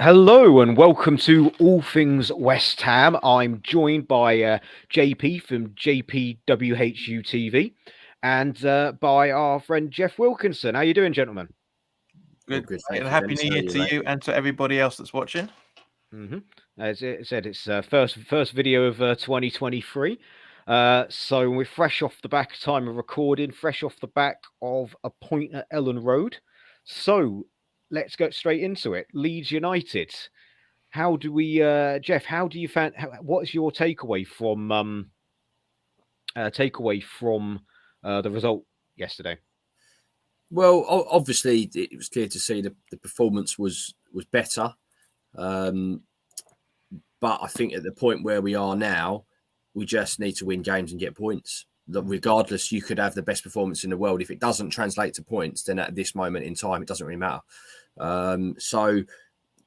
Hello and welcome to All Things West Ham. I'm joined by JP from JPWHU TV and by our friend Jeff Wilkinson. How you doing, gentlemen? All Good, good, mate, thank and you, happy Dennis. New How are Year you, to mate? you and to everybody else that's watching. As it said, it's first video of 2023. So we're fresh off the back time of recording, fresh off the back of a point at Ellen Road. So let's get straight into it. Leeds United. How do we, Jeff? How do you find? What is your takeaway from the result yesterday? Well, obviously, it was clear to see the performance was better, um, but I think at the point where we are now, we just need to win games and get points. Regardless, you could have the best performance in the world. If it doesn't translate to points, then at this moment in time, it doesn't really matter. So,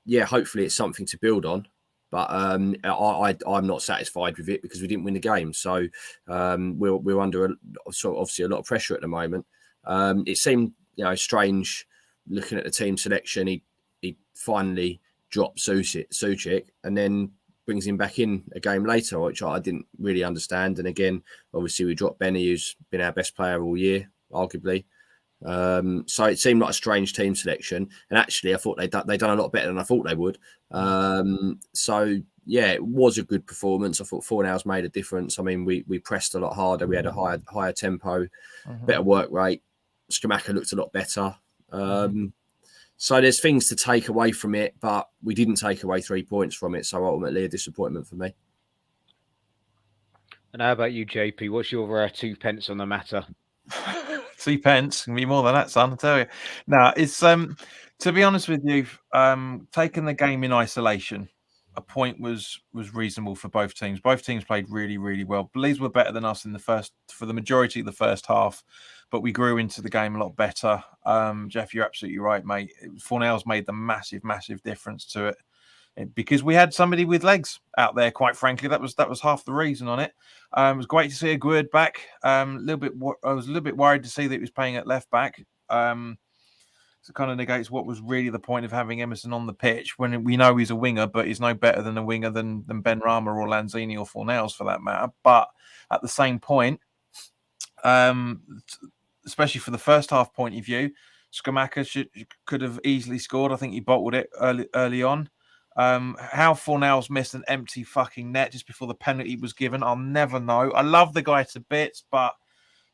yeah, hopefully it's something to build on. But I'm not satisfied with it because we didn't win the game. So we're under obviously a lot of pressure at the moment. It seemed strange looking at the team selection. He finally dropped Suchik and then brings him back in a game later, which I didn't really understand. And again, obviously we dropped Benny, who's been our best player all year, arguably. So it seemed like a strange team selection, and actually I thought they'd done a lot better than I thought they would. So yeah, it was a good performance. I thought Fornals made a difference. I mean, we pressed a lot harder. We had a higher tempo, better work rate. Scamacca looked a lot better. So there's things to take away from it, but we didn't take away 3 points from it. So ultimately a disappointment for me. And how about you, JP? What's your 2 pence on the matter? 2 pence can be more than that, son. I tell you. Now, it's to be honest with you, taking the game in isolation, a point was reasonable for both teams. Both teams played really, really well. Leeds were better than us in for the majority of the first half, but we grew into the game a lot better. Jeff, you're absolutely right, mate. Fornals made the massive, massive difference to it. Because we had somebody with legs out there. Quite frankly, that was half the reason on it. It was great to see a Guerd back. I was a little bit worried to see that he was playing at left back. So it kind of negates what was really the point of having Emerson on the pitch when we know he's a winger, but he's no better than a winger than Ben Rama or Lanzini or Fornals for that matter. But at the same point, especially for the first half point of view, Scamacca could have easily scored. I think he bottled it early on. How Fornals missed an empty fucking net just before the penalty was given, I'll never know. I love the guy to bits, but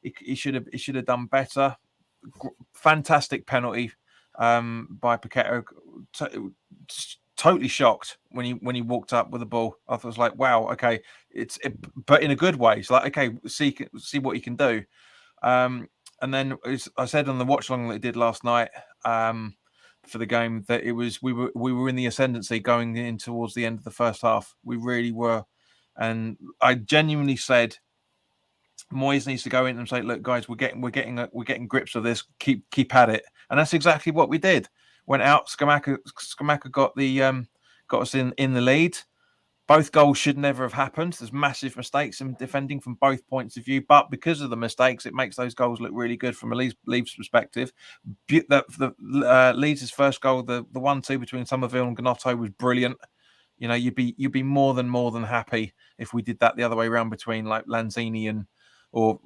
he should have done better. Fantastic penalty by Paqueta. Totally shocked when he walked up with the ball. I was like, wow, okay, but in a good way. It's like, okay, see what he can do. And then, as I said on the watch along that I did last night, for the game, that we were in the ascendancy going in towards the end of the first half. We really were, and I genuinely said Moyes needs to go in and say, "Look, guys, we're getting grips of this. Keep at it," and that's exactly what we did. Went out. Scamacca got us in the lead. Both goals should never have happened. There's massive mistakes in defending from both points of view, but because of the mistakes, it makes those goals look really good from a Leeds perspective. Leeds' first goal, the 1-2 between Somerville and Gnotto was brilliant. You know, you'd be more than happy if we did that the other way around between like Lanzini and or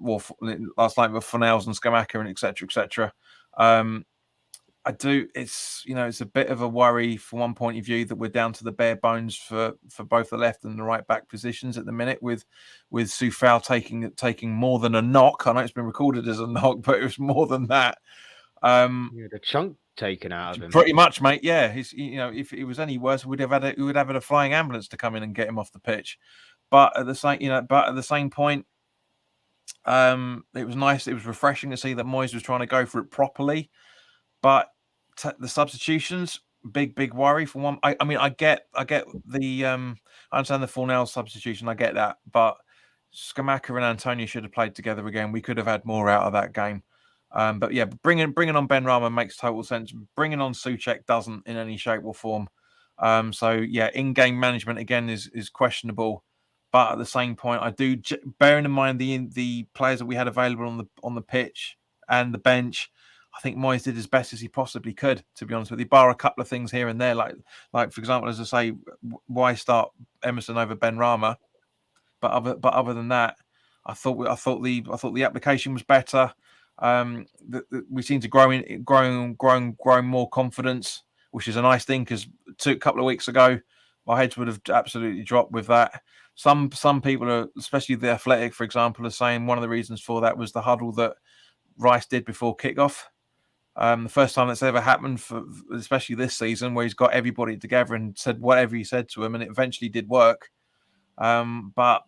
last night with Fornals and Scamacca and etc. I do. It's a bit of a worry from one point of view that we're down to the bare bones for both the left and the right back positions at the minute. With Soufal taking more than a knock. I know it's been recorded as a knock, but it was more than that. The chunk taken out of him. Pretty much, mate. Yeah, if it was any worse, we would have had a flying ambulance to come in and get him off the pitch. But at the same point, it was nice. It was refreshing to see that Moyes was trying to go for it properly. But the substitutions, big worry for one. I mean, I get the I understand the Fornell substitution. I get that, but Scamacca and Antonio should have played together again. We could have had more out of that game. But yeah, bringing on Ben Rama makes total sense. Bringing on Suchek doesn't in any shape or form. So yeah, in-game management again is questionable. But at the same point, I do, bearing in mind the players that we had available on the pitch and the bench, I think Moyes did as best as he possibly could, to be honest with you, bar a couple of things here and there. Like for example, as I say, why start Emerson over Ben Rama? But other than that, I thought the application was better. We seem to grow more confidence, which is a nice thing, because a couple of weeks ago, my heads would have absolutely dropped with that. Some people are, especially the Athletic, for example, are saying one of the reasons for that was the huddle that Rice did before kickoff. The first time that's ever happened, especially this season, where he's got everybody together and said whatever he said to him, and it eventually did work. But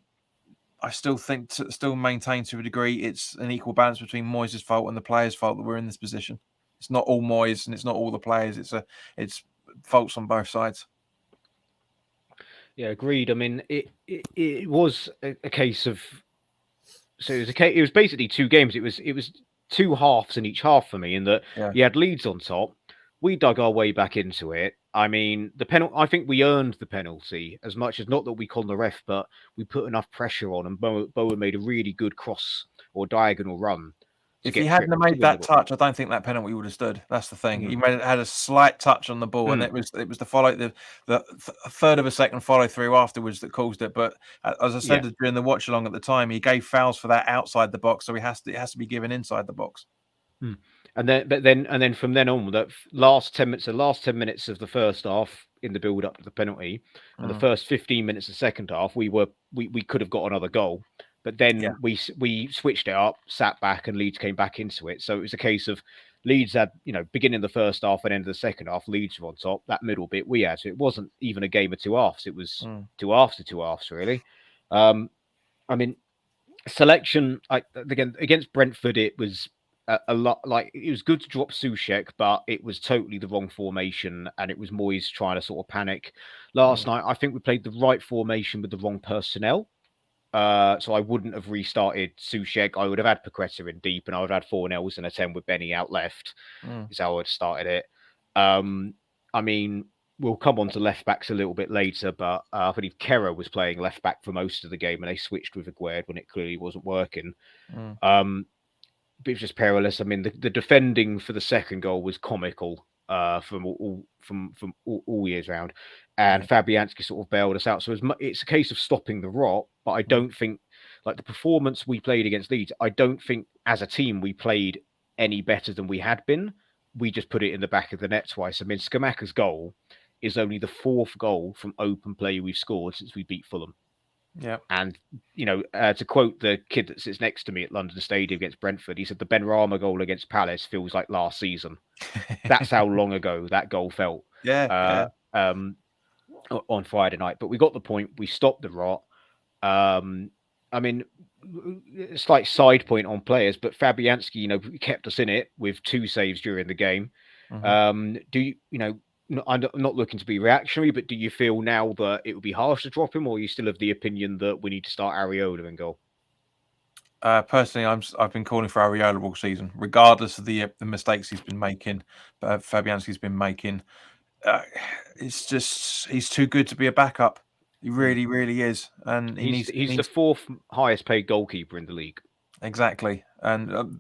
I still maintain to a degree it's an equal balance between Moyes' fault and the players' fault that we're in this position. It's not all Moyes and it's not all the players. It's faults on both sides. Yeah, agreed. I mean, it was a case of, so it was basically two games. It was two halves in each half for me, in that you had Leeds on top. We dug our way back into it. I mean, I think we earned the penalty, as much as, not that we conned the ref, but we put enough pressure on, and Bowen made a really good cross or diagonal run. If he hadn't made that touch, I don't think that penalty would have stood. That's the thing. He had a slight touch on the ball, and it was the third of a second follow through afterwards that caused it. But as I said during the watch along at the time, he gave fouls for that outside the box, so it has to be given inside the box. And then from then on, that last 10 minutes of the first half in the build up to the penalty, and the first 15 minutes of the second half, we could have got another goal. But then we switched it up, sat back, and Leeds came back into it. So it was a case of Leeds had, beginning of the first half and end of the second half, Leeds were on top. That middle bit we had. So it wasn't even a game of two halves. It was two halves, really. I mean, selection, again, against Brentford, it was a lot, like, it was good to drop Soucek, but it was totally the wrong formation, and it was Moyes trying to sort of panic. Last night, I think we played the right formation with the wrong personnel. So I wouldn't have restarted Soucek. I would have had Paqueta in deep, and I would have had 4-0s and a 10 with Benny out left. Is how I would have started it. I mean, we'll come on to left backs a little bit later, but I believe Kerr was playing left back for most of the game, and they switched with Aguerd when it clearly wasn't working. But it was just perilous. I mean, the defending for the second goal was comical from all years round, and Fabianski sort of bailed us out. So it's a case of stopping the rot. But I don't think, like, the performance we played against Leeds, I don't think as a team we played any better than we had been. We just put it in the back of the net twice. I mean, Scamacca's goal is only the fourth goal from open play we've scored since we beat Fulham. Yeah. And, to quote the kid that sits next to me at London Stadium against Brentford, he said the Ben Rama goal against Palace feels like last season. That's how long ago that goal felt. On Friday night. But we got the point. We stopped the rot. I mean, slight side point on players, but Fabianski, kept us in it with 2 saves during the game. Do you, I'm not looking to be reactionary, but do you feel now that it would be harsh to drop him, or are you still of the opinion that we need to start Areola in goal? Personally, I've been calling for Areola all season, regardless of the mistakes he's been making. Fabianski's been making. It's just, he's too good to be a backup. He really, really is, and he's the 4th highest paid goalkeeper in the league. Exactly, and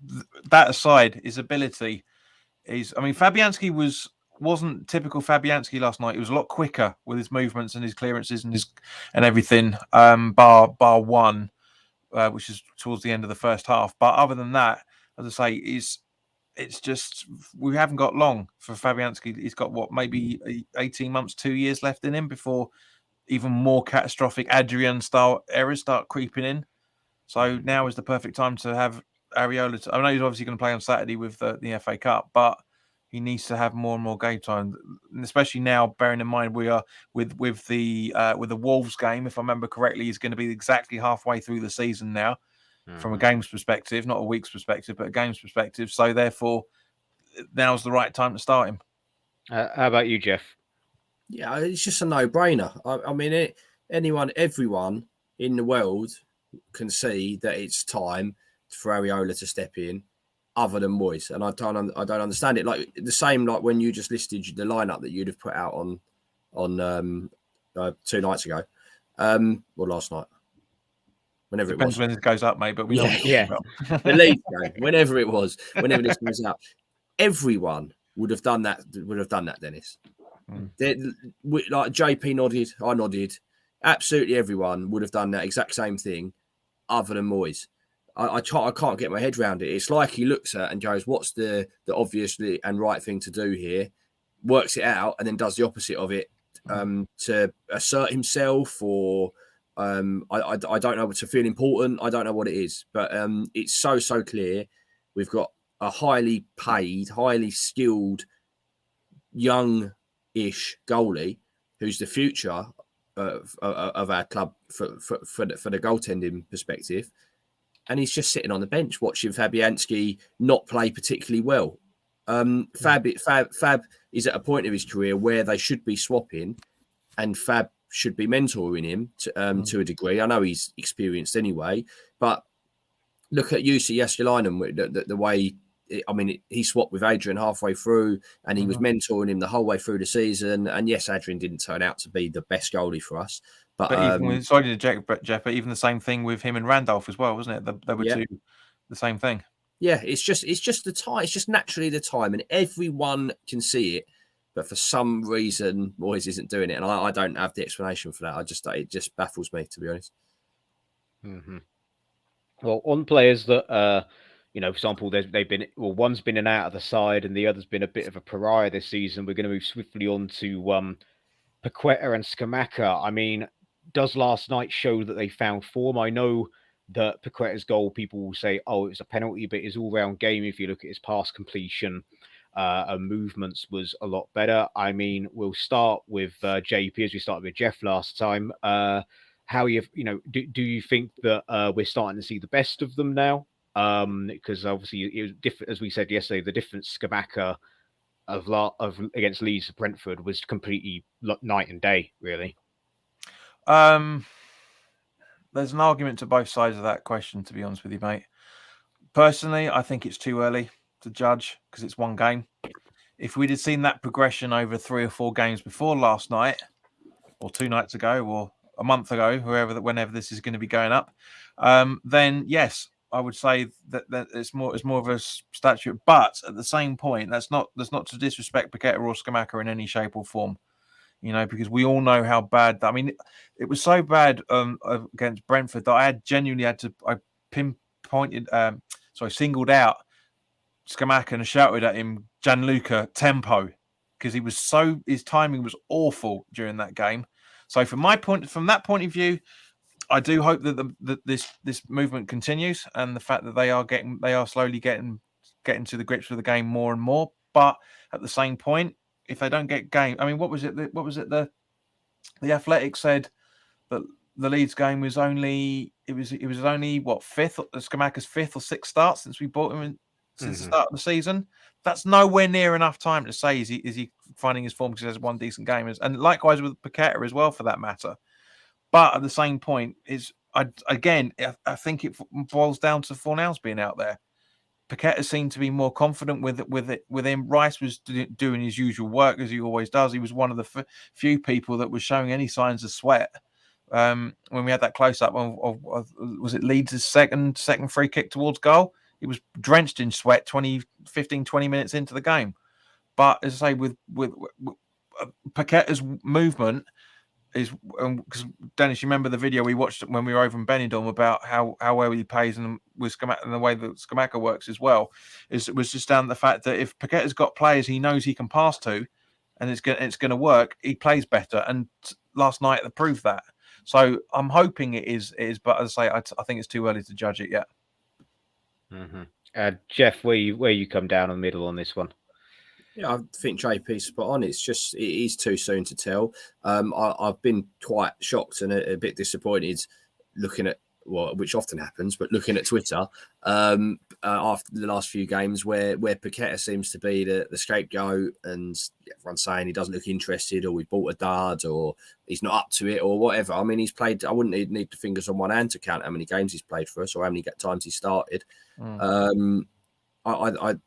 that aside, his ability is. I mean, Fabianski wasn't typical Fabianski last night. He was a lot quicker with his movements and his clearances and everything. Bar one, which is towards the end of the first half. But other than that, as I say, it's just, we haven't got long for Fabianski. He's got maybe 18 months, 2 years left in him before even more catastrophic Adrian-style errors start creeping in. So now is the perfect time to have Areola. I know he's obviously going to play on Saturday with the FA Cup, but he needs to have more and more game time, and especially now, bearing in mind we are with the Wolves game. If I remember correctly, he's going to be exactly halfway through the season now, from a games perspective, not a week's perspective, but a games perspective. So therefore, now's the right time to start him. How about you, Jeff? Yeah, it's just a no-brainer. I mean, everyone in the world can see that it's time for Areola to step in, other than Moyes, and I don't understand it. Like the same, like when you just listed the lineup that you'd have put out on 2 nights ago, or last night, whenever Depends it was. when it goes up, mate. But we know the Leeds game, whenever this comes out. everyone would have done that. Dennis. Mm. Like JP nodded, I nodded. Absolutely everyone would have done that exact same thing, other than Moyes. I can't get my head around it. It's like he looks at and goes, "What's the obviously and right thing to do here?" Works it out and then does the opposite of it to assert himself, or I don't know, to feel important. I don't know what it is, but it's so clear. We've got a highly paid, highly skilled, young-ish goalie who's the future of our club for the goaltending perspective. And he's just sitting on the bench watching Fabianski not play particularly well. Fab is at a point of his career where they should be swapping, and Fab should be mentoring him to a degree. I know he's experienced anyway, but look at Jussi Jääskeläinen, the way. I mean, he swapped with Adrian halfway through, and he was mentoring him the whole way through the season. And yes, Adrian didn't turn out to be the best goalie for us. But even with, sorry to interject, Jeff, but even the same thing with him and Randolph as well, wasn't it? They were two the same thing. Yeah, it's just the time. It's just naturally the time, and everyone can see it. But for some reason, Moyes isn't doing it, and I don't have the explanation for that. It just baffles me, to be honest. Mm-hmm. Well, on players that for example, one's been an out of the side, and the other's been a bit of a pariah this season. We're going to move swiftly on to Paqueta and Scamacca. I mean, does last night show that they found form? I know that Paqueta's goal, people will say, "Oh, it was a penalty," but his all-round game, if you look at his pass completion and movements, was a lot better. I mean, we'll start with JP as we started with Jeff last time. How do you think that we're starting to see the best of them now? Because obviously it was different, as we said yesterday. The difference Scamacca of against Leeds to Brentford was completely night and day, really. There's an argument to both sides of that question, to be honest with you, mate. Personally, I think it's too early to judge because it's one game. If we'd have seen that progression over 3 or 4 games before last night, or 2 nights ago, or a month ago, whenever this is going to be going up, then yes, I would say that it's more of a statute. But at the same point, that's not to disrespect Paqueta or Scamacca in any shape or form. Because we all know how bad. I mean, it was so bad against Brentford that I singled out Scamacca and shouted at him, Gianluca, tempo, because his timing was awful during that game. So from that point of view, I do hope that this movement continues, and the fact that they are slowly getting to the grips with the game more and more. But at the same point, if they don't get game, I mean, what was it? The Athletic said that the Leeds game was only what, fifth, Scamacca's 5th or 6th start since we bought him in, since the start of the season. That's nowhere near enough time to say is he finding his form because he has one decent game, and likewise with Paqueta as well, for that matter. But at the same point, I think it boils down to Fornals being out there. Paqueta seemed to be more confident with him. Rice was doing his usual work as he always does. He was one of the few people that was showing any signs of sweat. When we had that close up of was it Leeds' second free kick towards goal? He was drenched in sweat 15, 20 minutes into the game. But as I say, with Paqueta's movement is, because Dennis, you remember the video we watched when we were over in Benidorm about how well he plays and with Scamacca, and the way that Scamacca works as well. It was just down to the fact that if Paqueta's got players he knows he can pass to, and it's going to work, he plays better. And last night they proved that. So I'm hoping it is. But as I say, I think it's too early to judge it yet. Mm-hmm. Jeff, where you come down on the middle on this one? Yeah, I think JP's spot on. It is too soon to tell. I've been quite shocked and a bit disappointed looking at, which often happens, but looking at Twitter after the last few games where Paqueta seems to be the scapegoat, and everyone's saying he doesn't look interested, or we bought a dud, or he's not up to it, or whatever. I mean, he's played. I wouldn't need the fingers on one hand to count how many games he's played for us or how many times he started.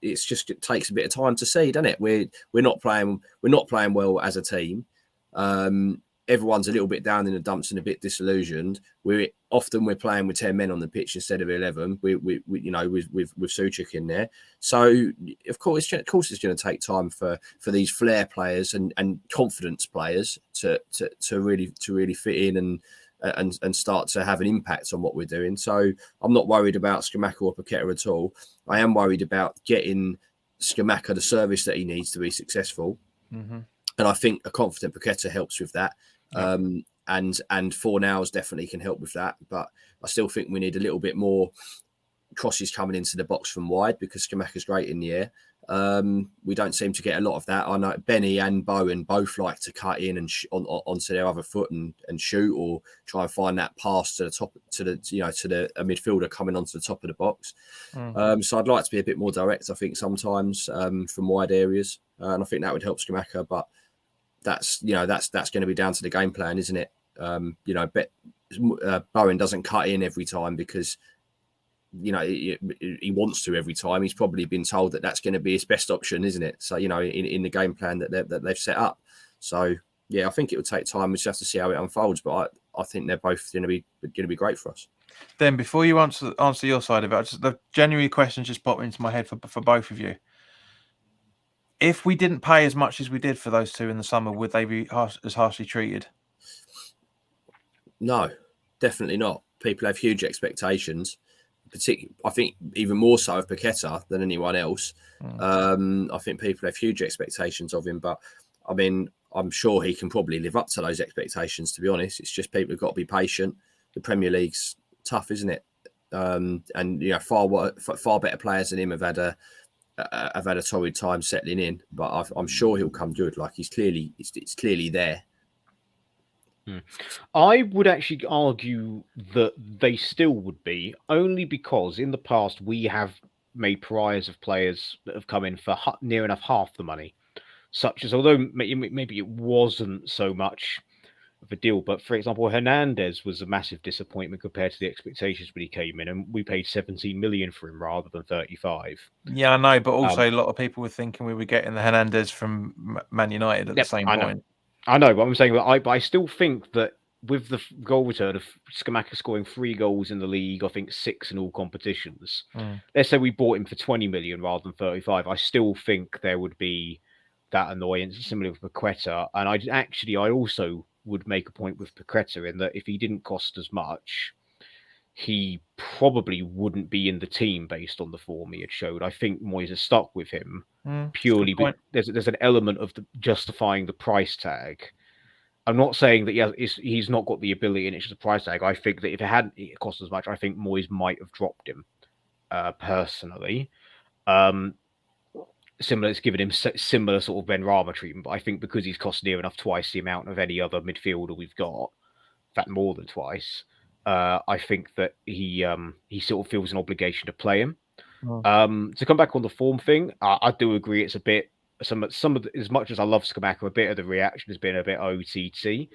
It's just, it takes a bit of time to see, doesn't it? We're not playing well as a team. everyone's a little bit down in the dumps and a bit disillusioned. We're playing with 10 men on the pitch instead of 11. We you know, with Suchik in there. So of course it's going to take time for these flair players and confidence players to really fit in and start to have an impact on what we're doing. So I'm not worried about Scamacca or Paqueta at all. I am worried about getting Scamacca the service that he needs to be successful. Mm-hmm. And I think a confident Paqueta helps with that. Yep. And Fornals definitely can help with that. But I still think we need a little bit more crosses coming into the box from wide, because Scamacca's great in the air. We don't seem to get a lot of that. I know Benny and Bowen both like to cut in and onto their other foot and shoot, or try and find that pass to the top, to the midfielder coming onto the top of the box. So I'd like to be a bit more direct, I think, sometimes from wide areas, and I think that would help Scamacca. But that's going to be down to the game plan, isn't it? Bowen doesn't cut in every time because he wants to every time. He's probably been told that that's going to be his best option, isn't it? So in the game plan that they've set up. So yeah, I think it will take time. We just have to see how it unfolds. But I think they're both going to be great for us. Then before you answer your side of it, the genuine question just popped into my head for both of you. If we didn't pay as much as we did for those two in the summer, would they be as harshly treated? No, definitely not. People have huge expectations. I think even more so of Paqueta than anyone else. I think people have huge expectations of him, but I mean, I'm sure he can probably live up to those expectations, to be honest. It's just people have got to be patient. The Premier League's tough, isn't it? And far better players than him have had a torrid time settling in, but I'm sure he'll come good. Like it's clearly there. I would actually argue that they still would be, only because in the past we have made pariahs of players that have come in for near enough half the money, such as, although maybe it wasn't so much of a deal, but for example, Hernandez was a massive disappointment compared to the expectations when he came in, and we paid 17 million for him rather than 35. Yeah, I know, but also a lot of people were thinking we were getting the Hernandez from Man United at the same point. I know, but I'm saying that I still think that with the goal return of Scamacca scoring 3 goals in the league, I think 6 in all competitions. Let's say we bought him for 20 million rather than 35. I still think there would be that annoyance, similar with Paqueta. And I also would make a point with Paqueta in that if he didn't cost as much, he probably wouldn't be in the team based on the form he had showed. I think Moyes has stuck with him purely, but there's an element of justifying the price tag. I'm not saying that he's not got the ability and it's just a price tag. I think that if it hadn't cost as much, I think Moyes might have dropped him personally. It's given him similar sort of Benrahma treatment, but I think because he's cost near enough twice the amount of any other midfielder we've got, in fact more than twice, I think that he sort of feels an obligation to play him. To come back on the form thing, I do agree. It's a bit some of the, as much as I love Scamacca, a bit of the reaction has been a bit OTT.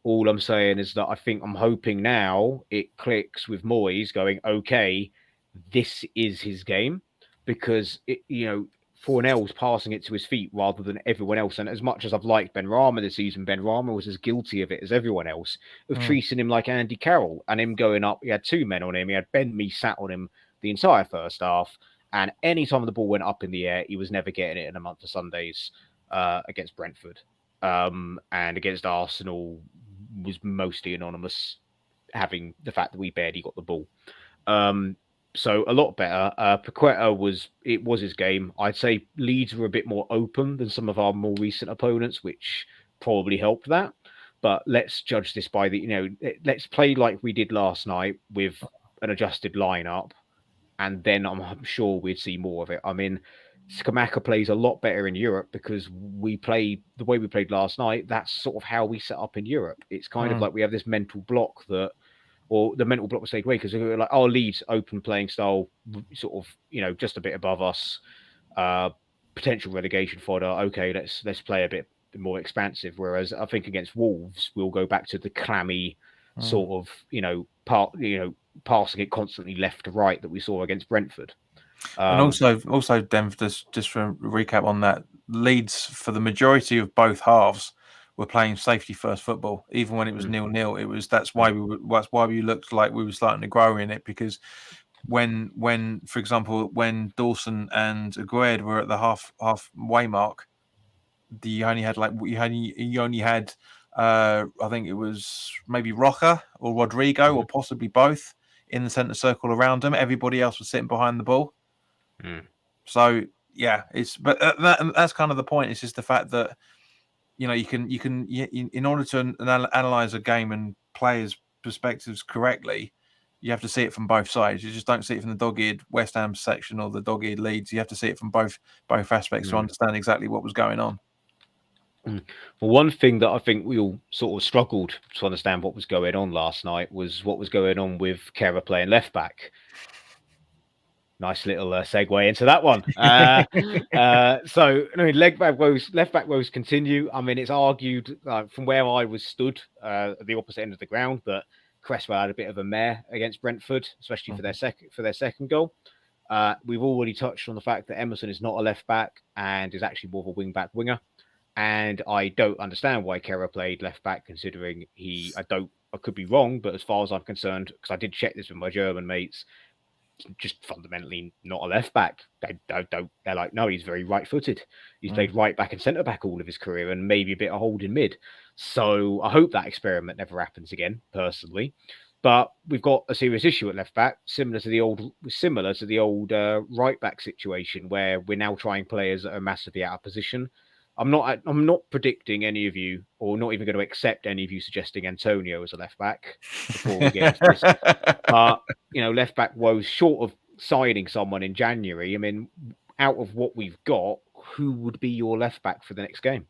All I'm saying is that I'm hoping now it clicks with Moyes going, okay, this is his game, because Fornell's passing it to his feet rather than everyone else. And as much as I've liked Benrahma this season, Benrahma was as guilty of it as everyone else, of treating him like Andy Carroll and him going up. He had 2 men on him. He had Ben Mee sat on him the entire first half. And any time the ball went up in the air, he was never getting it in a month of Sundays against Brentford. And against Arsenal was mostly anonymous, having the fact that we barely got the ball. So a lot better. Paqueta was his game. I'd say Leeds were a bit more open than some of our more recent opponents, which probably helped that. But let's judge this by let's play like we did last night with an adjusted lineup, and then I'm sure we'd see more of it. I mean, Scamacca plays a lot better in Europe because we play the way we played last night. That's sort of how we set up in Europe. It's kind of like we have this mental block or the mental block was taken away because we were like, Leeds open playing style, sort of, just a bit above us, potential relegation fodder. Okay, let's play a bit more expansive. Whereas I think against Wolves, we'll go back to the clammy sort of, passing it constantly left to right that we saw against Brentford. And also, Denver, just for a recap on that, Leeds for the majority of both halves were playing safety first football, even when it was 0-0. That's why we looked like we were starting to grow in it, because when for example, when Dawson and Aguerd were at the halfway mark, you only had I think it was maybe Roca or Rodrigo or possibly both in the centre circle around them. Everybody else was sitting behind the ball. So yeah, that's kind of the point. It's just the fact that you can in order to analyze a game and players' perspectives correctly, you have to see it from both sides. You just don't see it from the dog-eared West Ham section or the dog-eared Leeds. You have to see it from both aspects to understand exactly what was going on. Well, one thing that I think we all sort of struggled to understand what was going on last night was what was going on with Kera playing left back. Nice little segue into that one. So, I mean, left back woes continue. I mean, it's argued from where I was stood at the opposite end of the ground that Cresswell had a bit of a mare against Brentford, especially for their second goal. We've already touched on the fact that Emerson is not a left back and is actually more of a wing back winger. And I don't understand why Kera played left back, considering I could be wrong, but as far as I'm concerned, because I did check this with my German mates, just fundamentally not a left back. They're like, no, he's very right-footed. He's played right back and centre back all of his career, and maybe a bit of holding mid. So I hope that experiment never happens again, personally. But we've got a serious issue at left back, similar to the old right back situation, where we're now trying players that are massively out of position. I'm not predicting any of you, or not even going to accept any of you suggesting Antonio as a left back before we get into this. But left back woes, short of signing someone in January. I mean, out of what we've got, who would be your left back for the next game?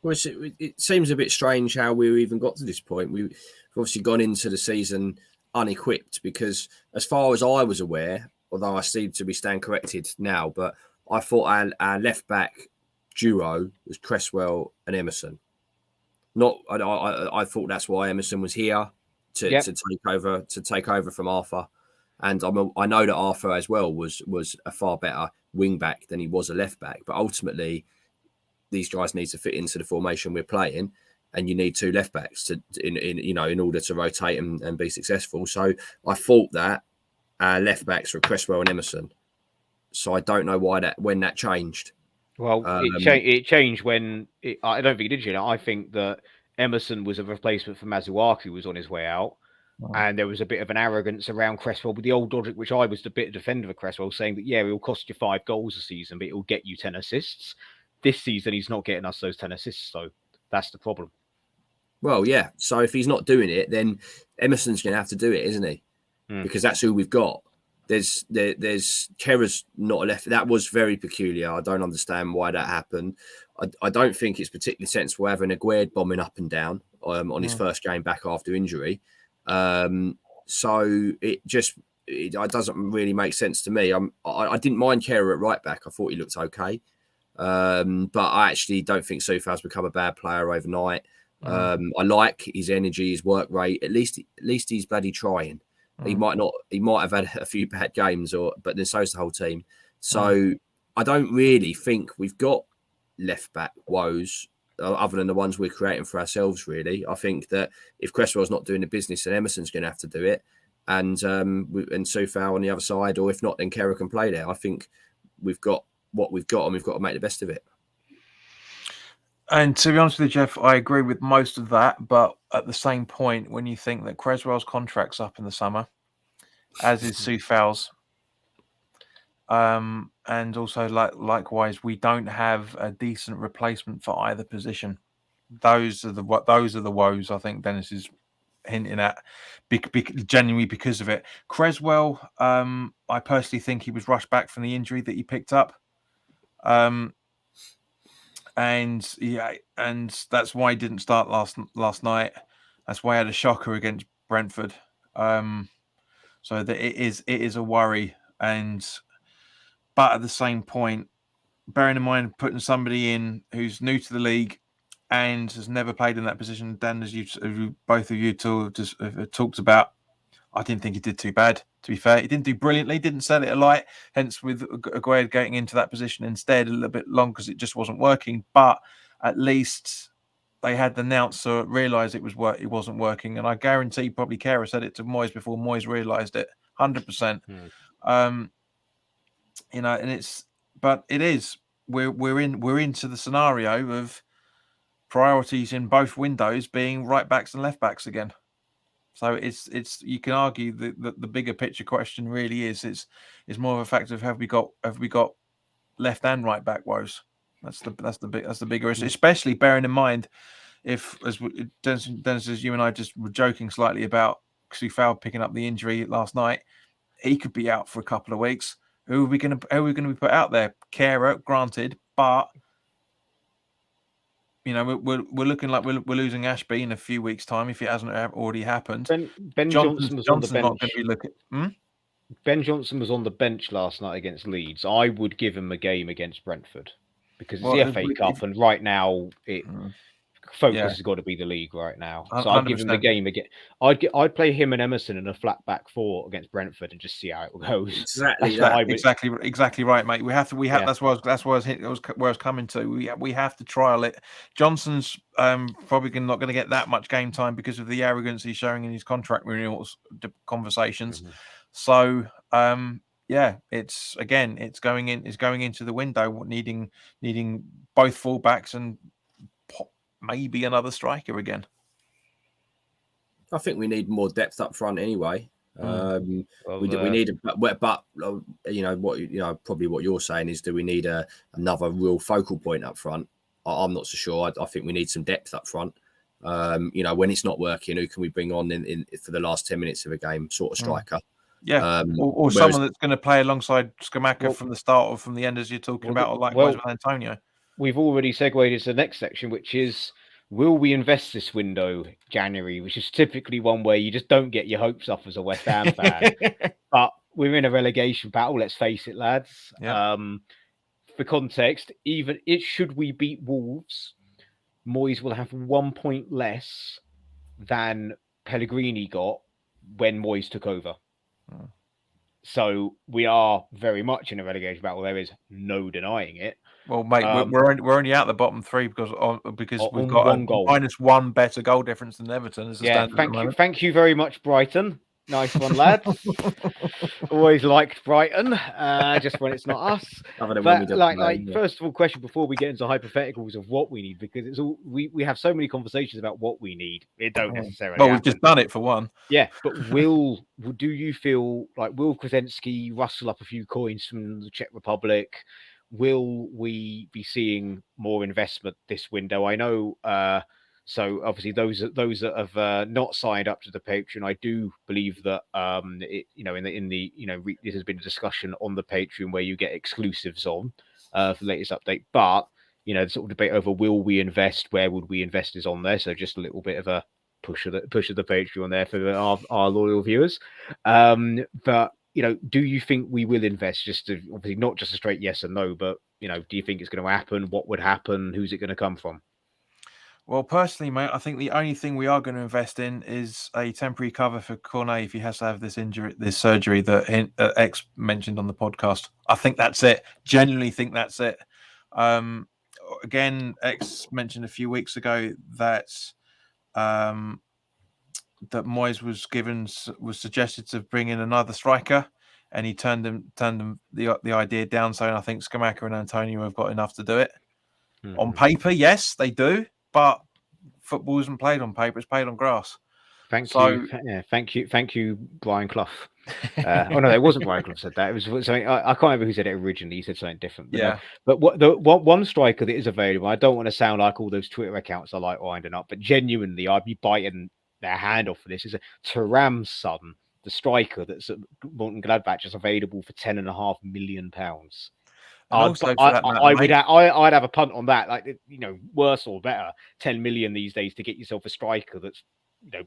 Well, it seems a bit strange how we even got to this point. We've obviously gone into the season unequipped, because as far as I was aware, although I seem to be stand corrected now, but I thought our left back duo was Cresswell and Emerson. I thought that's why Emerson was here to take over from Arthur, and I know that Arthur as well was a far better wing back than he was a left back. But ultimately, these guys need to fit into the formation we're playing, and you need two left backs in order to rotate and be successful. So I thought that our left backs were Cresswell and Emerson. So I don't know when that changed. Well, it changed when I don't think it did. I think that Emerson was a replacement for Masuaku, who was on his way out, and there was a bit of an arrogance around Cresswell with the old logic, which I was a bit of a defender of Cresswell, saying that it will cost you 5 goals a season, but it will get you 10 assists. This season, he's not getting us those 10 assists, so that's the problem. Well, yeah. So if he's not doing it, then Emerson's going to have to do it, isn't he? Because that's who we've got. There's Kera's not a left. That was very peculiar. I don't understand why that happened. I don't think it's particularly sensible having Aguerd bombing up and down on his first game back after injury. So it doesn't really make sense to me. I didn't mind Kera at right back. I thought he looked okay. But I actually don't think Soufal's become a bad player overnight. I like his energy, his work rate. At least he's bloody trying. He might have had a few bad games, but then so's the whole team. So I don't really think we've got left back woes other than the ones we're creating for ourselves. Really, I think that if Cresswell's not doing the business, then Emerson's going to have to do it, and Soufal on the other side, or if not, then Kera can play there. I think we've got what we've got, and we've got to make the best of it. And to be honest with you, Jeff, I agree with most of that. But at the same point, when you think that Cresswell's contract's up in the summer, as is Soufal's, and also likewise, we don't have a decent replacement for either position. Those are the woes I think Dennis is hinting at, genuinely because of it. Cresswell, I personally think he was rushed back from the injury that he picked up. And that's why he didn't start last night. That's why he had a shocker against Brentford. So that it is a worry. But at the same point, bearing in mind putting somebody in who's new to the league and has never played in that position, Dan, as both of you talked about, I didn't think he did too bad. To be fair, he didn't do brilliantly, didn't set it alight. Hence, with Aguerd getting into that position instead a little bit long because it just wasn't working. But at least they had the announcer realise it wasn't working, and I guarantee probably Kara said it to Moyes before Moyes realised it, 100%. You know, and it is we're into the scenario of priorities in both windows being right backs and left backs again. So it's you can argue that the bigger picture question really is it's more of a factor of have we got left and right back woes. That's the bigger issue, especially bearing in mind if Dennis, as you and I just were joking slightly about Soufal picking up the injury last night, he could be out for a couple of weeks. Who are we going to be put out there? Kehrer, granted, but you know we're looking like we're losing Ashby in a few weeks' time if it hasn't already happened. Ben Johnson was on the bench. Not going to be looking. Ben Johnson was on the bench last night against Leeds. I would give him a game against Brentford because it's the FA Cup, and right now focus has got to be the league right now. So I'd give him the game again. I'd play him and Emerson in a flat back four against Brentford and just see how it goes. Exactly right, mate. We have. That's where I was coming to. We have to trial it. Johnson's probably not going to get that much game time because of the arrogance he's showing in his contract renewals conversations. So it's going into the window needing both fullbacks and maybe another striker again. I think we need more depth up front anyway. We need, but you know, probably what you're saying is, do we need another real focal point up front? I'm not so sure. I think we need some depth up front. You know, when it's not working, who can we bring on in for the last 10 minutes of a game, sort of striker? Yeah, or someone that's going to play alongside Scamacca from the start or from the end, as you're talking about, or likewise with Antonio. We've already segued into the next section, which is, will we invest this window, January, which is typically one where you just don't get your hopes up as a West Ham fan. But we're in a relegation battle, let's face it, lads. Yeah. For context, should we beat Wolves, Moyes will have 1 point less than Pellegrini got when Moyes took over. So we are very much in a relegation battle. There is no denying it. Well, mate, we're only out the bottom three because we've got a -1 better goal difference than Everton. Thank you very much, Brighton. Nice one, lads. Always liked Brighton, just when it's not us. First of all, question before we get into hypotheticals of what we need, because it's all we have so many conversations about what we need. It don't necessarily. Well, we've just done it for one. Yeah, but do you feel like will Krasinski rustle up a few coins from the Czech Republic? Will we be seeing more investment this window? I know. So obviously, those that have not signed up to the Patreon, I do believe that this has been a discussion on the Patreon where you get exclusives on for the latest update. But the sort of debate over will we invest, where would we invest is on there. So just a little bit of a push of the Patreon there for our loyal viewers. But do you think we will invest? Just to, obviously not just a straight yes or no, but do you think it's going to happen? What would happen? Who's it going to come from? Well, personally, mate, I think the only thing we are going to invest in is a temporary cover for Cornet if he has to have this surgery that X mentioned on the podcast. I think that's it. Genuinely think that's it. Again, X mentioned a few weeks ago that Moyes was suggested to bring in another striker, and he turned the idea down. So I think Scamacca and Antonio have got enough to do it. On paper, yes, they do. But football isn't played on paper; it's played on grass. Thank you, Brian Clough. Oh no, it wasn't Brian Clough said that. It was something I can't remember who said it originally. He said something different. But one striker that is available. I don't want to sound like all those Twitter accounts I like winding up, but genuinely, I'd be biting their hand off for this. Is Thuram's son, the striker that's at Morton Gladbach, is available for £10.5 million. I'd have a punt on that. Like, worse or better, 10 million these days to get yourself a striker that's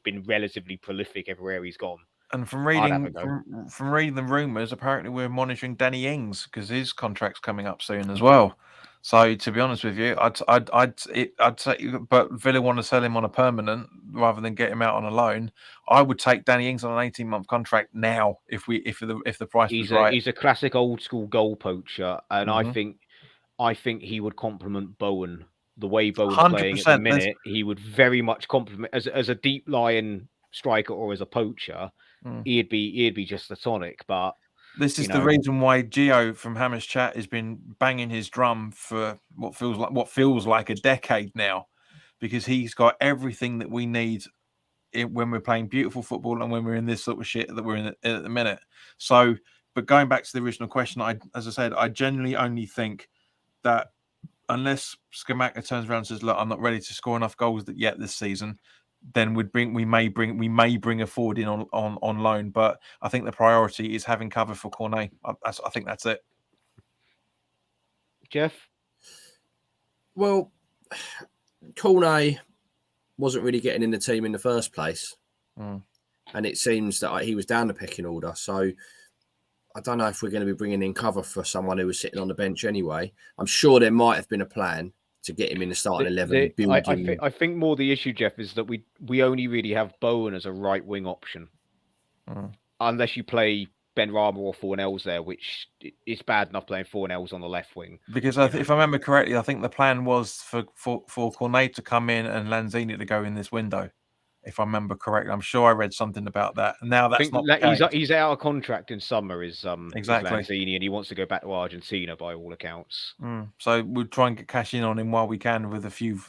been relatively prolific everywhere he's gone. And from reading the rumours, apparently we're monitoring Danny Ings because his contract's coming up soon as well. So to be honest with you, I'd say, but Villa want to sell him on a permanent rather than get him out on a loan. I would take Danny Ings on an 18-month contract now if the price was right. He's a classic old school goal poacher, and I think he would complement Bowen the way Bowen's playing at the 100%. minute, he would very much complement as a deep lying striker or as a poacher. He'd be just the tonic. But this is the reason why Gio from Hammers Chat has been banging his drum for what feels like a decade now, because he's got everything that we need when we're playing beautiful football and when we're in this sort of shit that we're in at the minute. So, but going back to the original question, as I said, I genuinely only think that unless Scamacca turns around and says, "Look, I'm not ready to score enough goals yet this season," then we may bring a forward in on loan. But I think the priority is having cover for Cornet. I think that's it. Jeff? Well, Cornet wasn't really getting in the team in the first place. And it seems that he was down the pecking order. So I don't know if we're going to be bringing in cover for someone who was sitting on the bench anyway. I'm sure there might have been a plan to get him in the starting 11. I think more the issue, Jeff, is that we only really have Bowen as a right wing option. Unless you play Ben Rama or Fornells there, which is bad enough playing Fornells on the left wing. Because if I remember correctly, I think the plan was for Cornet to come in and Lanzini to go in this window. If I remember correctly, I'm sure I read something about that. Now that's not the case. He's out of contract in summer. Exactly. Is Lanzini, and he wants to go back to Argentina by all accounts. So we'll try and get cash in on him while we can with a few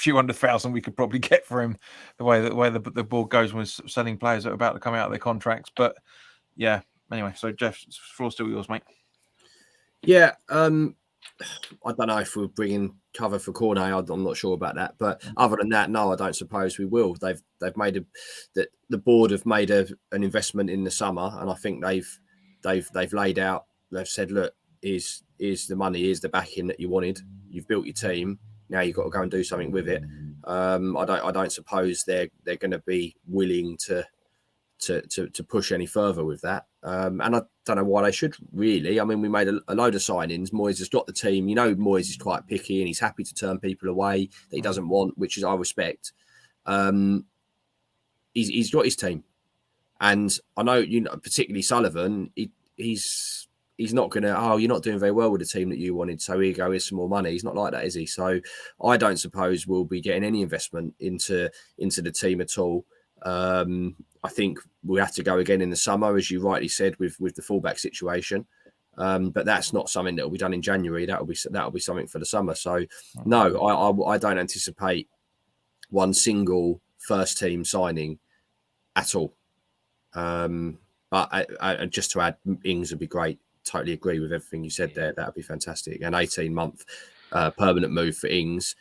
100,000 we could probably get for him. The way the board goes when selling players that are about to come out of their contracts, but yeah. Anyway, so Jeff, floor's still yours, mate. Yeah, I don't know if we're bringing cover for Cornet. I'm not sure about that, but other than that, no, I don't suppose we will. They've made the board have made an investment in the summer, and I think they've laid out. They've said, look, here's the money, here's the backing that you wanted. You've built your team. Now you've got to go and do something with it. I don't suppose they're going to be willing to push any further with that. And I don't know why they should really. I mean, we made a load of signings. Moyes has got the team. Moyes is quite picky and he's happy to turn people away that he doesn't want, which is I respect. He's got his team. And I know, particularly Sullivan, he's not going to, you're not doing very well with the team that you wanted, so here you go, here's some more money. He's not like that, is he? So I don't suppose we'll be getting any investment into the team at all. I think we'll have to go again in the summer, as you rightly said, with the fullback situation. But that's not something that will be done in January. That'll be something for the summer. So no, I don't anticipate one single first team signing at all. But I, just to add, Ings would be great. Totally agree with everything you said there. That would be fantastic. An 18-month permanent move for Ings.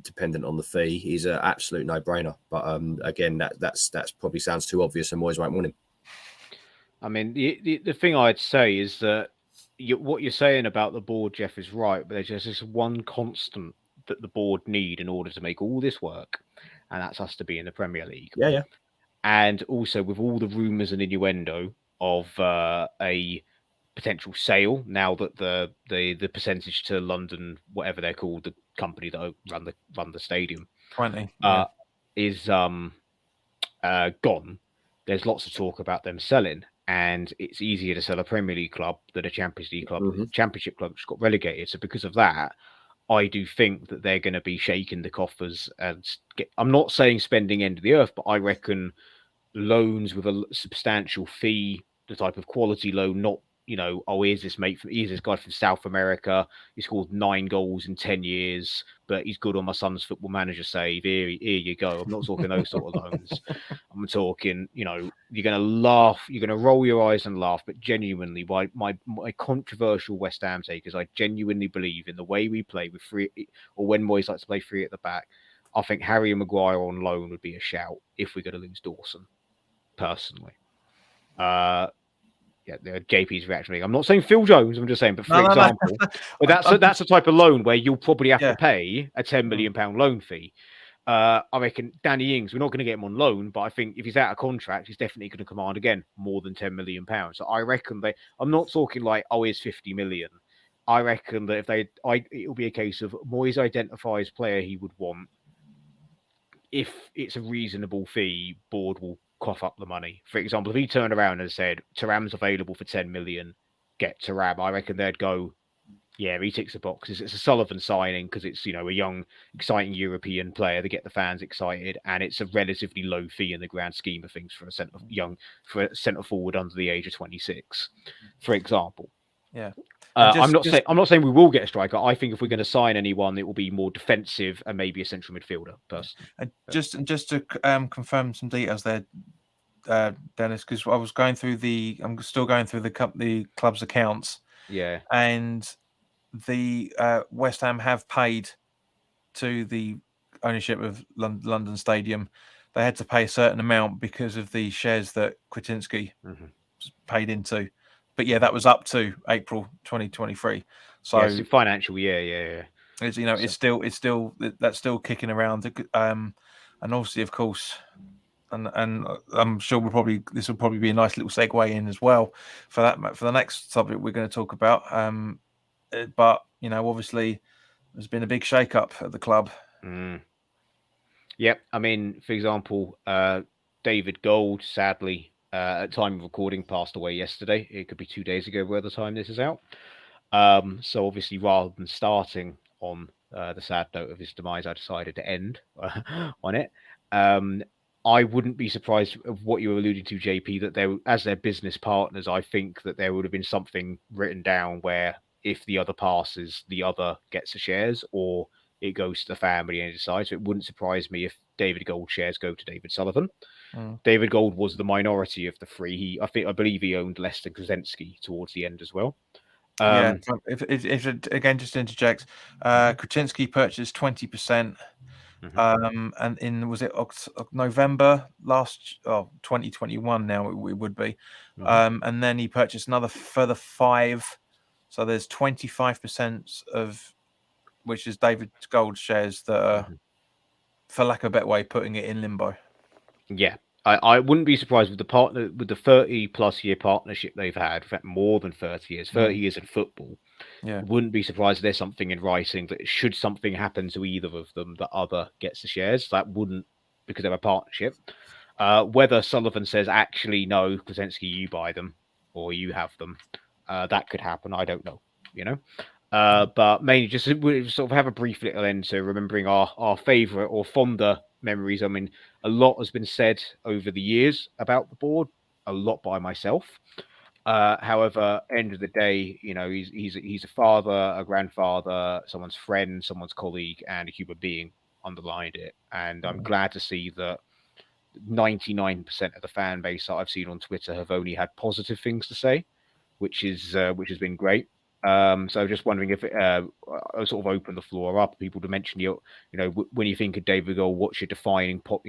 Dependent on the fee, he's an absolute no-brainer. But again, that's probably sounds too obvious, and Moyes won't want him. I mean, the thing I'd say is that what you're saying about the board, Jeff, is right. But there's just this one constant that the board need in order to make all this work, and that's us to be in the Premier League. Yeah. And also with all the rumours and innuendo of a potential sale, now that the percentage to London, whatever they're called, the company that run the stadium, 20, is gone. There's lots of talk about them selling, and it's easier to sell a Premier League club than a Champions League club. Championship club just got relegated, so because of that, I do think that they're going to be shaking the coffers and I'm not saying spending end of the earth, but I reckon loans with a substantial fee, the type of quality loan, not here's this guy from South America. He scored 9 goals in 10 years, but he's good on my son's football manager save. Here you go. I'm not talking those sort of loans. I'm talking, you're going to laugh, you're going to roll your eyes and laugh, but genuinely, my controversial West Ham take is I genuinely believe in the way we play with three, or when Moyes likes to play 3 at the back. I think Harry and Maguire on loan would be a shout if we're going to lose Dawson, personally. The JP's reaction. I'm not saying Phil Jones. I'm just saying, but for example, but that's a type of loan where you'll probably have to pay a £10 million loan fee. I reckon Danny Ings, we're not going to get him on loan, but I think if he's out of contract, he's definitely going to command again more than £10 million. So I reckon I'm not talking like, here's 50 million. I reckon that it'll be a case of Moyes identifies player he would want. If it's a reasonable fee, board will cough up the money. For example, if he turned around and said Thuram's available for 10 million, get Thuram, I reckon they'd go, Yeah, he ticks the boxes. It's a Sullivan signing because it's a young, exciting European player to get the fans excited, and it's a relatively low fee in the grand scheme of things for a centre forward under the age of 26, for example. Yeah, and I'm not saying we will get a striker. I think if we're going to sign anyone, it will be more defensive and maybe a central midfielder. Personally, and just to confirm some details there, Dennis, because I'm still going through the club's accounts. Yeah, and the West Ham have paid to the ownership of London Stadium. They had to pay a certain amount because of the shares that Kwiecinski paid into. But yeah, that was up to April 2023. So yes, financial, yeah. It's it's still that's still kicking around. And obviously, of course, and I'm sure this will probably be a nice little segue in as well for the next subject we're going to talk about. But obviously, there's been a big shake-up at the club. Yep. I mean, for example, David Gold, sadly, at time of recording, passed away yesterday. It could be 2 days ago by the time this is out. So obviously, rather than starting on the sad note of his demise, I decided to end on it. I wouldn't be surprised of what you were alluding to, JP, that as their business partners, I think that there would have been something written down where if the other passes, the other gets the shares, or it goes to the family and decides. So it wouldn't surprise me if David Gold shares go to David Sullivan. David Gold was the minority of the three. I believe he owned less than Krasinski towards the end as well. If again, just to interject, Krasinski purchased 20%, and was it November 2021? Now it would be, and then he purchased another further 5. So there's 25% of which is David Gold's shares that are, for lack of a better way, putting it in limbo. Yeah. I wouldn't be surprised with the 30+ year partnership they've had, in fact, more than 30 years, 30 years in football. Yeah. Wouldn't be surprised if there's something in writing that should something happen to either of them, the other gets the shares. That wouldn't, because they're a partnership. Whether Sullivan says, actually, no, Krasinski, you buy them or you have them, that could happen. I don't know, but mainly just sort of have a brief little end to remembering our favourite or fonder memories. I mean, a lot has been said over the years about the board, a lot by myself. However, end of the day, he's a father, a grandfather, someone's friend, someone's colleague, and a human being underlined it. And I'm glad to see that 99% of the fan base that I've seen on Twitter have only had positive things to say, which has been great. So just wondering if I'll sort of open the floor up, people to mention when you think of David Gold, what's your defining pop,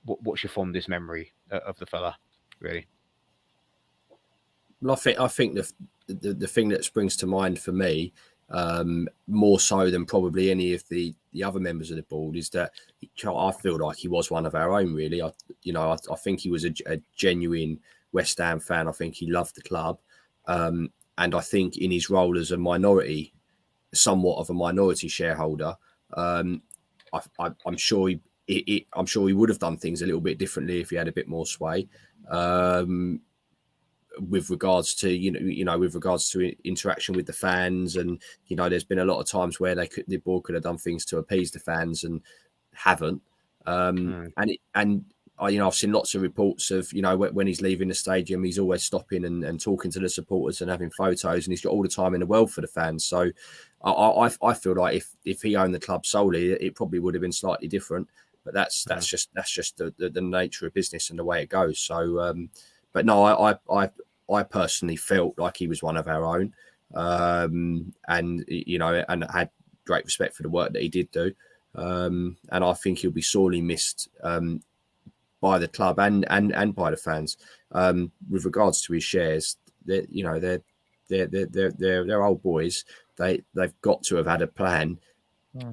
what's your fondest memory of the fella, really? Well, I think the thing that springs to mind for me, more so than probably any of the other members of the board, is that I feel like he was one of our own. Really, I think he was a genuine West Ham fan. I think he loved the club, and I think in his role as somewhat of a minority shareholder, I'm sure I'm sure he would have done things a little bit differently if he had a bit more sway. With regards to interaction with the fans, and there's been a lot of times where the board could have done things to appease the fans and haven't. I've seen lots of reports of when he's leaving the stadium, he's always stopping and talking to the supporters and having photos, and he's got all the time in the world for the fans. So I feel like if he owned the club solely, it probably would have been slightly different. But that's just the nature of business and the way it goes. So. But no, I personally felt like he was one of our own, and and had great respect for the work that he did do, and I think he'll be sorely missed by the club and by the fans. With regards to his shares, they're old boys. They've got to have had a plan,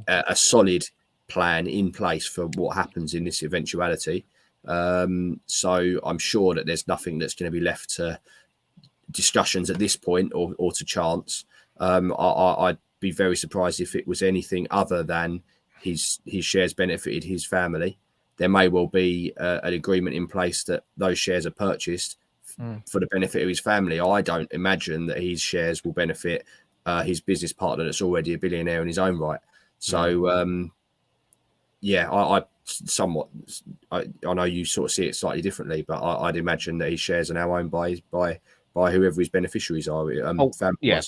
a solid plan in place for what happens in this eventuality. So I'm sure that there's nothing that's going to be left to discussions at this point or to chance. I'd be very surprised if it was anything other than his shares benefited his family. There may well be an agreement in place that those shares are purchased for the benefit of his family. I don't imagine that his shares will benefit his business partner that's already a billionaire in his own right. So, yeah, I somewhat, I know you sort of see it slightly differently, but I'd imagine that his shares are now owned by whoever his beneficiaries are. Yeah.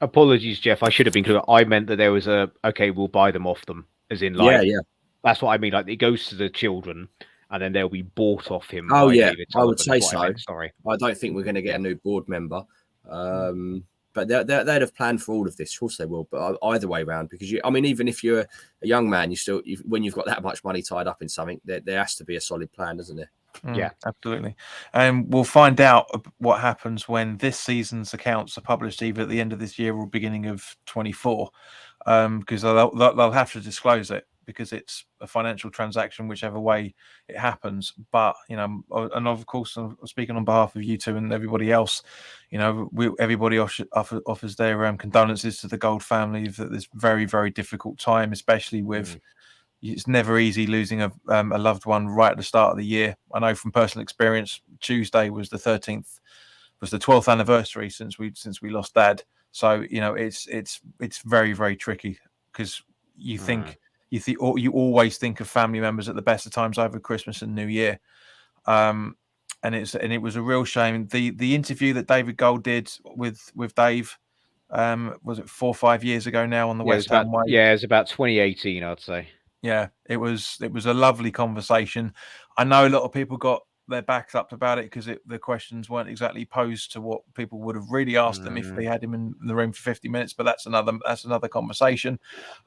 Apologies, Jeff. I should have been clear. I meant that there was okay, we'll buy them off them, as in like, yeah. That's what I mean. Like it goes to the children, and then they'll be bought off him Oh by yeah, David I would Sullivan. say What I so. meant. Sorry. I don't think we're going to get a new board member, but they'd have planned for all of this. Of course they will, but either way round, because even if you're a young man, when you've got that much money tied up in something, there has to be a solid plan, doesn't there? Yeah, absolutely. And we'll find out what happens when this season's accounts are published, either at the end of this year or beginning of 24, because they'll have to disclose it, because it's a financial transaction, whichever way it happens. But and of course, I'm speaking on behalf of you two and everybody else. Everybody offers their condolences to the Gold family for this very, very difficult time, especially with. It's never easy losing a loved one right at the start of the year. I know from personal experience, Tuesday was the 13th, was the 12th anniversary since we lost Dad. So it's very, very tricky, because you always think of family members at the best of times over Christmas and New Year. And it was a real shame. The interview that David Gold did with Dave, was it 4 or 5 years ago now on the West Ham Way? Yeah, it's about 2018, I'd say. Yeah, it was a lovely conversation. I know a lot of people got their backs up about it, because the questions weren't exactly posed to what people would have really asked them if they had him in the room for 50 minutes. But that's another conversation.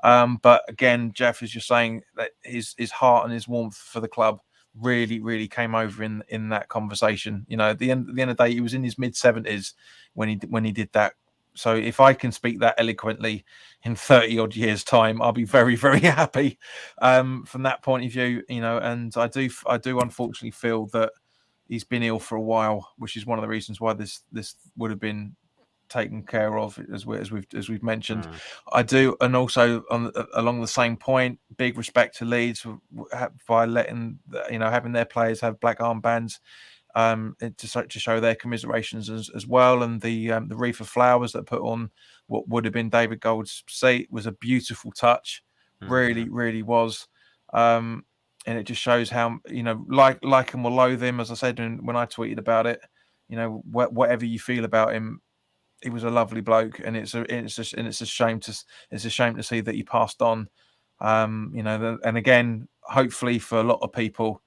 But again, Jeff, as you're saying, that his heart and his warmth for the club really, really came over in that conversation. At the end of the day, he was in his mid-70s when he did that. So if I can speak that eloquently in 30 odd years' time, I'll be very, very happy from that point of view. And I do unfortunately feel that he's been ill for a while, which is one of the reasons why this would have been taken care of, as we've mentioned. I do, and also along the same point, big respect to Leeds by letting having their players have black armbands. To show their commiserations as well, and the wreath of flowers that put on what would have been David Gold's seat was a beautiful touch. Really, really was. And it just shows how like him or loathe him, as I said when I tweeted about it. Whatever you feel about him, he was a lovely bloke, and it's a shame to see that he passed on. And again, hopefully for a lot of people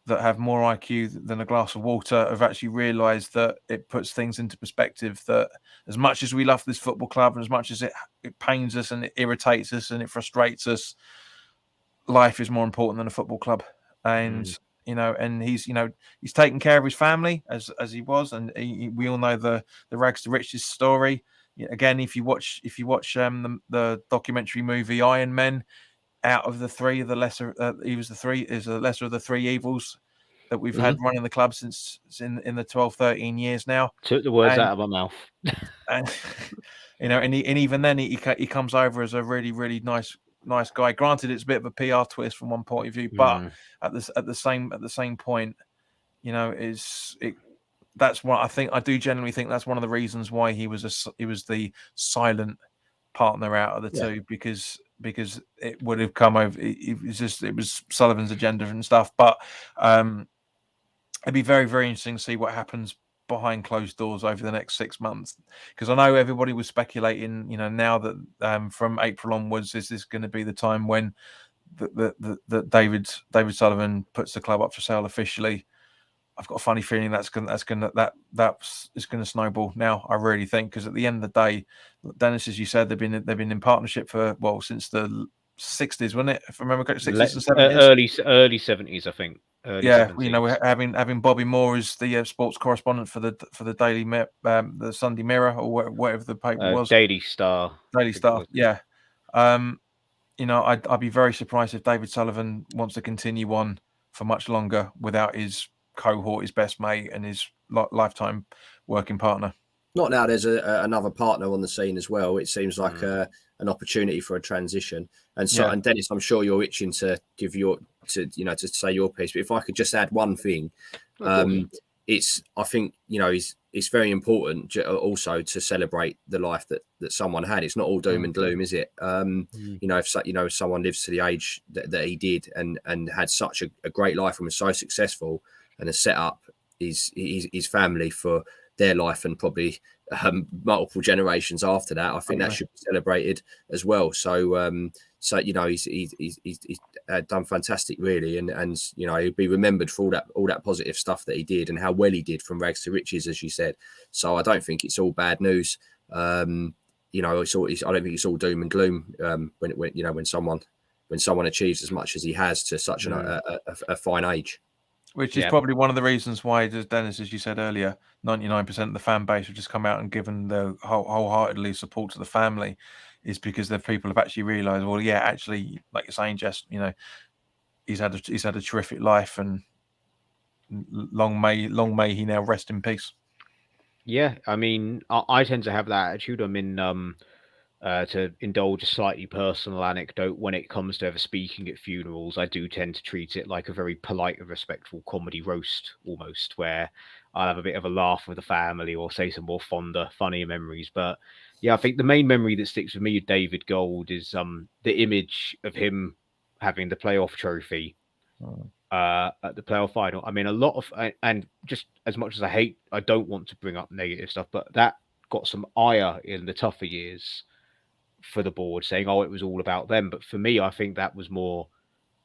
that have more IQ than a glass of water have actually realised that it puts things into perspective, that as much as we love this football club and as much as it pains us and it irritates us and it frustrates us, life is more important than a football club. And and he's taken care of his family as he was, and we all know the rags to riches story. Again, if you watch the documentary movie Iron Men, out of the three, the lesser is the lesser of the three evils that we've had running the club since in the 12, 13 years now. Took the words out of my mouth. And and even then he comes over as a really, really nice guy. Granted, it's a bit of a PR twist from one point of view, but at the same point, that's what I think. I do genuinely think that's one of the reasons why he was the silent partner out of the two, because it would have come over. It was Sullivan's agenda and stuff. But it'd be very, very interesting to see what happens behind closed doors over the next 6 months, because I know everybody was speculating. Now that from April onwards, is this going to be the time when the David Sullivan puts the club up for sale officially? I've got a funny feeling that's going to snowball now. I really think, because at the end of the day, Dennis, as you said, they've been in partnership for since the 60s, wasn't it? If I remember correctly, 60s and 70s, early 70s, I think. Early 70s. Having Bobby Moore as the sports correspondent for the Daily the Sunday Mirror, or whatever the paper was, Daily Star. Yeah. I'd be very surprised if David Sullivan wants to continue on for much longer without his cohort, his best mate, and his lifetime working partner. Not now. There's another partner on the scene as well. It seems like an opportunity for a transition. And so, and Dennis, I'm sure you're itching to give to say your piece. But if I could just add one thing, I think he's it's very important also to celebrate the life that someone had. It's not all doom and gloom, is it? If someone lives to the age that he did and had such a great life and was so successful and has set up his family for their life and probably multiple generations after that, I think that should be celebrated as well. So he's done fantastic, really, and he'll be remembered for all that positive stuff that he did and how well he did from rags to riches, as you said. So I don't think it's all bad news. I don't think it's all doom and gloom when someone achieves as much as he has to such a fine age. Which is probably one of the reasons why, Dennis, as you said earlier, 99% of the fan base have just come out and given their wholeheartedly support to the family, is because the people have actually realised, well, yeah, actually, like you're saying, Jess, he's had a terrific life, and long may he now rest in peace. Yeah, I mean, I tend to have that attitude. I mean, to indulge a slightly personal anecdote, when it comes to ever speaking at funerals, I do tend to treat it like a very polite and respectful comedy roast, almost, where I'll have a bit of a laugh with the family or say some more fonder, funnier memories. But yeah, I think the main memory that sticks with me with David Gold is the image of him having the playoff trophy at the playoff final. I mean, a lot of, and just as much as I don't want to bring up negative stuff, but that got some ire in the tougher years for the board, saying, "Oh, it was all about them." But for me, I think that was more,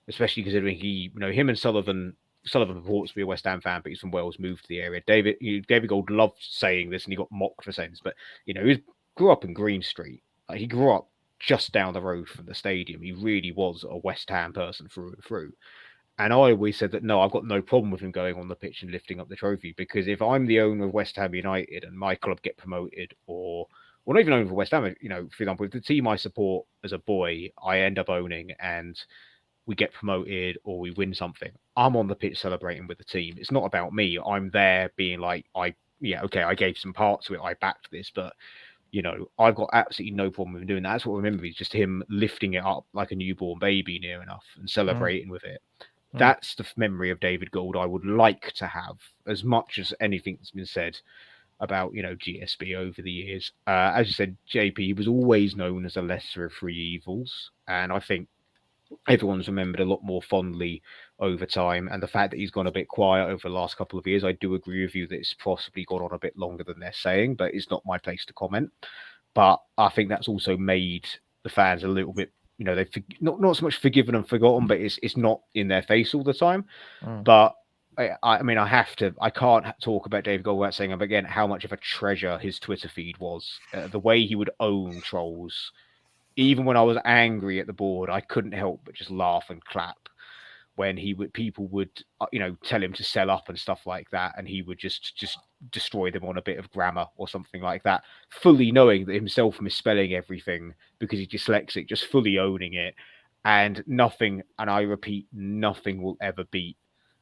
especially considering him and Sullivan. Sullivan purports to be a West Ham fan, but he's from Wales, moved to the area. David Gold loved saying this, and he got mocked for saying this. But he grew up in Green Street. Like, he grew up just down the road from the stadium. He really was a West Ham person through and through. And I always said that, no, I've got no problem with him going on the pitch and lifting up the trophy, because if I'm the owner of West Ham United and my club get promoted, or not even owner of West Ham, for example, if the team I support as a boy, I end up owning and we get promoted or we win something, I'm on the pitch celebrating with the team. It's not about me. I'm there being like, I gave some part to it. I backed this, but I've got absolutely no problem with him doing that. That's what I remember. Is just him lifting it up like a newborn baby near enough and celebrating with it. That's the memory of David Gold I would like to have, as much as anything that's been said about GSB over the years. As you said, JP was always known as a lesser of three evils, and I think everyone's remembered a lot more fondly over time. And the fact that he's gone a bit quiet over the last couple of years, I do agree with you that it's possibly gone on a bit longer than they're saying, but it's not my place to comment. But I think that's also made the fans a little bit, they've not so much forgiven and forgotten, but it's not in their face all the time. But I mean, I can't talk about David Gold without saying again how much of a treasure his Twitter feed was. The way he would own trolls, even when I was angry at the board, I couldn't help but just laugh and clap when people would tell him to sell up and stuff like that, and he would just destroy them on a bit of grammar or something like that, fully knowing that himself misspelling everything because he's dyslexic, just fully owning it. And nothing, and I repeat, nothing will ever beat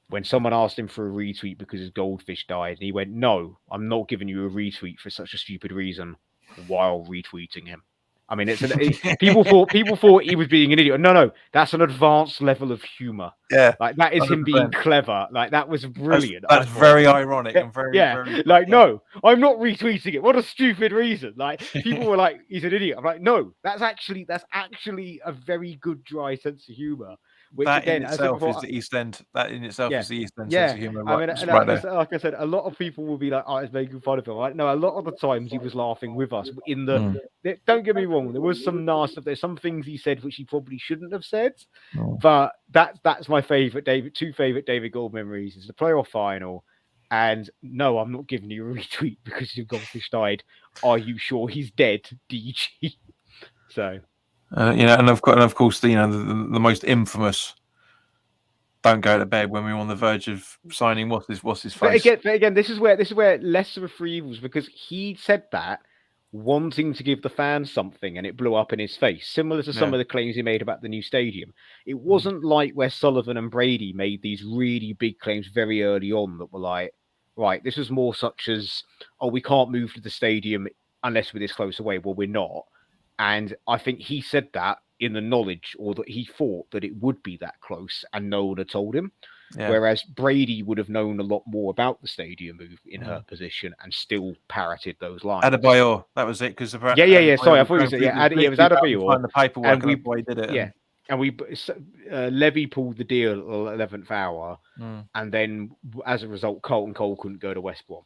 when someone asked him for a retweet because his goldfish died, and he went, "No, I'm not giving you a retweet for such a stupid reason," while retweeting him. I mean, people thought he was being an idiot. No, that's an advanced level of humor. Yeah, like that is 100%. Him being clever. Like, that was brilliant. That's very ironic and very like, no, I'm not retweeting it. What a stupid reason! Like, people were like, "He's an idiot." I'm like, no, that's actually a very good dry sense of humor. Which, that again, in itself is the East End. That in itself is the East End sense of humor. I mean, right there. like I said, a lot of people will be like, "Oh, it's making fun of him." Like, no, a lot of the times he was laughing with us. Don't get me wrong, there was some nasty stuff. There's some things he said which he probably shouldn't have said. But that's my favorite two favorite David Gold memories is the playoff final. And no, I'm not giving you a retweet because your goldfish died. Are you sure he's dead, DG? So. And of course, the most infamous "don't go to bed" when we were on the verge of signing what's his face. But again, this is where lesser of three evils, because he said that wanting to give the fans something, and it blew up in his face, similar to some of the claims he made about the new stadium. It wasn't like where Sullivan and Brady made these really big claims very early on that were like, right, this was more such as, "Oh, we can't move to the stadium unless we're this close away." Well, we're not. And I think he said that in the knowledge, or that he thought that it would be that close, and no one had told him. Yeah. Whereas Brady would have known a lot more about the stadium move in her position and still parroted those lines. Adebayor, that was it. Because Yeah. Sorry, I thought you said it was Adebayor. The paperwork, And we that's why he did it. Yeah, and Levy pulled the deal at the 11th hour, and then as a result, Carlton Cole couldn't go to West Brom.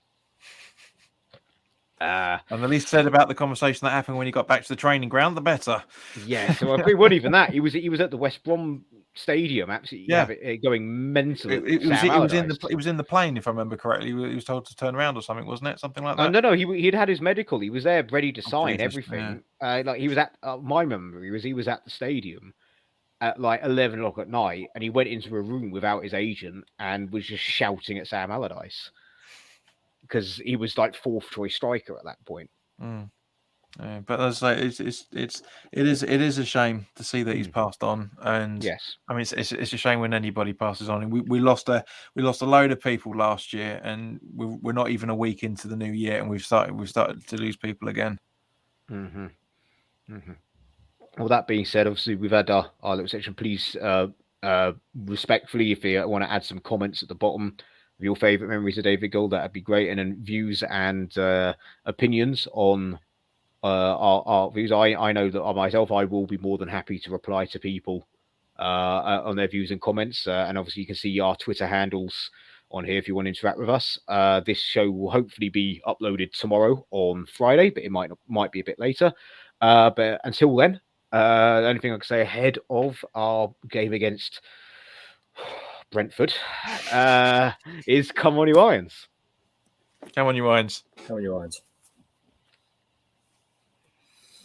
And the least said about the conversation that happened when he got back to the training ground, the better. Yeah, so it wasn't even that. He was at the West Brom stadium, absolutely going mental. It was in the plane, if I remember correctly. He was told to turn around or something, wasn't it? Something like that. No. He'd had his medical. He was there, ready to sign Jesus, everything. Like he was at my memory was he was at the stadium at like 11 o'clock at night, and he went into a room without his agent and was just shouting at Sam Allardyce because he was like fourth choice striker at that point. But as I say, it is a shame to see that he's passed on, and yes, I mean it's a shame when anybody passes on. And we lost a load of people last year, and we're not even a week into the new year, and we've started to lose people again. Well, that being said, obviously we've had our little section. Please, respectfully, if you want to add some comments at the bottom of your favourite memories of David Gold, that'd be great, and then views and opinions on our views. I know that myself, I will be more than happy to reply to people on their views and comments, and obviously you can see our Twitter handles on here if you want to interact with us. This show will hopefully be uploaded tomorrow on Friday, but it might be a bit later. But until then, the only thing I can say ahead of our game against Brentford is come on you Irons. Come on you Irons. Come on you Irons.